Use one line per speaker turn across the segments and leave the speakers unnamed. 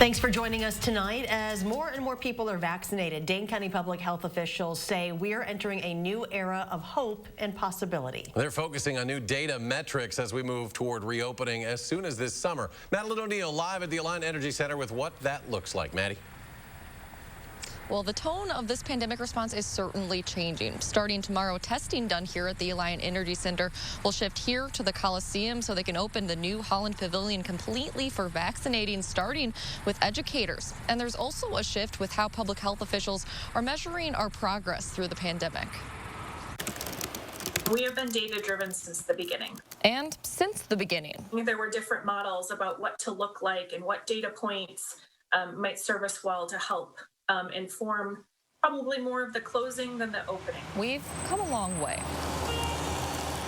Thanks for joining us tonight. As more and more people are vaccinated, Dane County public health officials say we're entering a new era of hope and possibility.
They're focusing on new data metrics as we move toward reopening as soon as this summer. Madeline O'Neill live at the Alliant Energy Center with what that looks like. Maddie?
Well, the tone of this pandemic response is certainly changing. Starting tomorrow, testing done here at the Alliant Energy Center will shift here to the Coliseum so they can open the new Holland Pavilion completely for vaccinating, starting with educators. And there's also a shift with how public health officials are measuring our progress through the pandemic.
We have been data-driven since the beginning.
And since the beginning.
There were different models about what to look like and what data points might serve us well to help inform probably more of the closing than the opening.
We've come a long way.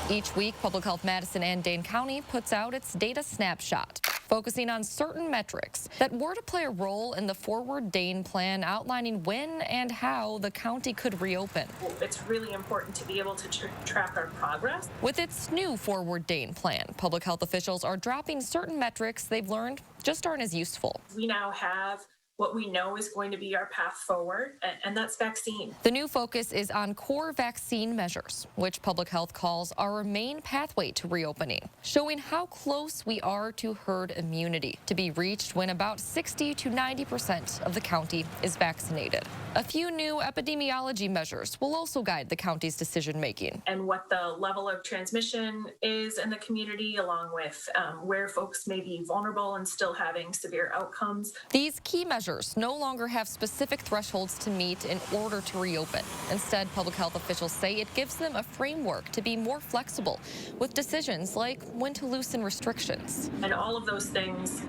Each week, Public Health Madison and Dane County puts out its data snapshot, focusing on certain metrics that were to play a role in the Forward Dane plan outlining when and how the county could reopen.
It's really important to be able to track our progress.
With its new Forward Dane plan, public health officials are dropping certain metrics they've learned just aren't as useful.
We now have what we know is going to be our path forward, and that's vaccine.
The new focus is on core vaccine measures, which public health calls our main pathway to reopening, showing how close we are to herd immunity, to be reached when about 60 to 90% of the county is vaccinated. A few new epidemiology measures will also guide the county's decision-making.
And what the level of transmission is in the community, along with where folks may be vulnerable and still having severe outcomes.
These key measures no longer have specific thresholds to meet in order to reopen. Instead, public health officials say it gives them a framework to be more flexible with decisions like when to loosen restrictions.
And all of those things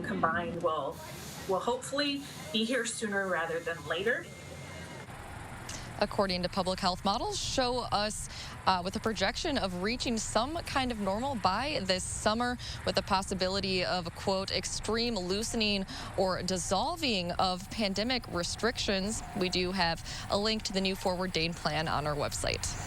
combined will hopefully be here sooner rather than later.
According to public health models, show us with a projection of reaching some kind of normal by this summer, with the possibility of, quote, extreme loosening or dissolving of pandemic restrictions. We do have a link to the new Forward Dane plan on our website.